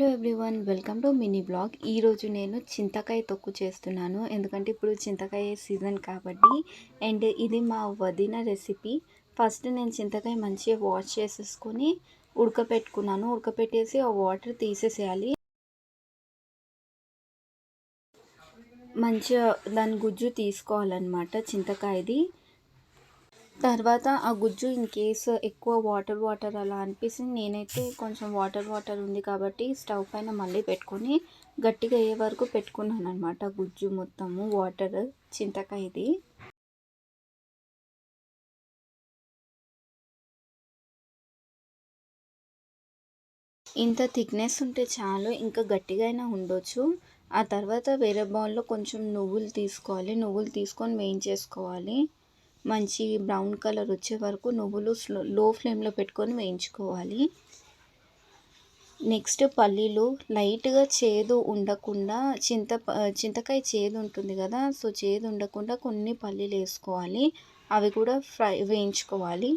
Hello everyone, welcome to mini blog. ఈరోజు నేను చింతకాయ తొక్కు చేస్తున్నాను. ఎందుకంటే ఇప్పుడు చింతకాయ సీజన్ కాబట్టి. అండ్ ఇది మా వదిన రెసిపీ. ఫస్ట్ నేను చింతకాయ మంచిగా వాష్ చేసేసుకొని ఉడకపెట్టుకున్నాను. ఉడకపెట్టేసి ఆ వాటర్ తీసేసేయాలి. మంచిగా దాని గుజ్జు తీసుకోవాలన్నమాట చింతకాయది. తర్వాత ఆ గుజ్జు ఇన్ కేసు ఎక్కువ వాటర్ అలా అనిపిస్తే నేనైతే కొంచెం వాటర్ ఉంది కాబట్టి స్టవ్ పైన మళ్ళీ పెట్టుకొని గట్టిగా అయ్యే వరకు పెట్టుకున్నాను అనమాట. గుజ్జు మొత్తము వాటర్ చింతకాయది. ఇంత థిక్నెస్ ఉంటే చాలు, ఇంకా గట్టిగా అయినా ఉండొచ్చు. ఆ తర్వాత వేరే బౌల్లో కొంచెం నువ్వులు తీసుకొని వేయించేసుకోవాలి. మంచి బ్రౌన్ కలర్ వచ్చే వరకు నువ్వులు లో ఫ్లేమ్లో పెట్టుకొని వేయించుకోవాలి. నెక్స్ట్ పల్లీలు లైట్గా చేదు ఉండకుండా, చింతకాయ చేదు ఉంటుంది కదా, సో చేదు ఉండకుండా కొన్ని పల్లీలు వేసుకోవాలి. అవి కూడా వేయించుకోవాలి.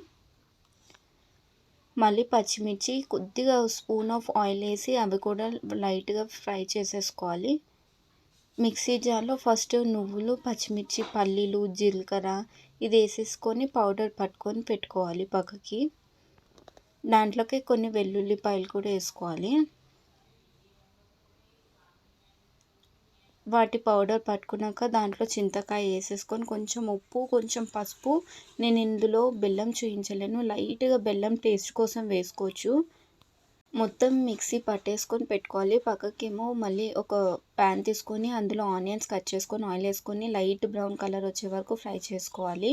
మళ్ళీ పచ్చిమిర్చి కొద్దిగా స్పూన్ ఆఫ్ ఆయిల్ వేసి అవి కూడా లైట్గా ఫ్రై చేసేసుకోవాలి. మిక్సీ జార్లో ఫస్ట్ నువ్వులు, పచ్చిమిర్చి, పల్లీలు, జీలకర్ర ఇది వేసేసుకొని పౌడర్ పట్టుకొని పెట్టుకోవాలి పక్కకి. దాంట్లోకి కొన్ని వెల్లుల్లిపాయలు కూడా వేసుకోవాలి. వాటి పౌడర్ పట్టుకున్నాక దాంట్లో చింతకాయ వేసేసుకొని కొంచెం ఉప్పు, కొంచెం పసుపు. నేను ఇందులో బెల్లం చూపించలేను, లైట్గా బెల్లం టేస్ట్ కోసం వేసుకోవచ్చు. మొత్తం మిక్సీ పట్టేసుకొని పెట్టుకోవాలి. పక్కకేమో మళ్ళీ ఒక ప్యాన్ తీసుకొని అందులో ఆనియన్స్ కట్ చేసుకొని ఆయిల్ వేసుకొని లైట్ బ్రౌన్ కలర్ వచ్చే వరకు ఫ్రై చేసుకోవాలి.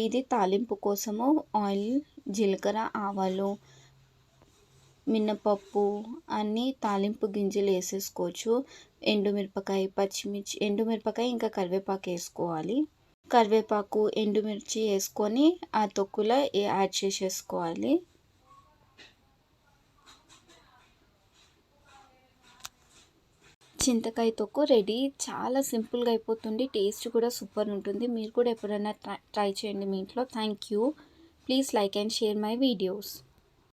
ఇది తాలింపు కోసము ఆయిల్, జీలకర్ర, ఆవాలు, మినపప్పు అన్నీ తాలింపు గింజలు వేసేసుకోవచ్చు. ఎండుమిరపకాయ, పచ్చిమిర్చి, ఎండుమిరపకాయ ఇంకా కరివేపాకు వేసుకోవాలి. కరివేపాకు, ఎండుమిర్చి వేసుకొని ఆ తొక్కులో యాడ్ చేసేసుకోవాలి. చింతకాయ తొక్కు రెడీ. చాలా సింపుల్గా అయిపోతుంది, టేస్ట్ కూడా సూపర్ ఉంటుంది. మీరు కూడా ఎప్పుడైనా ట్రై చేయండి మీ ఇంట్లో. Thank you. Please like and share my videos.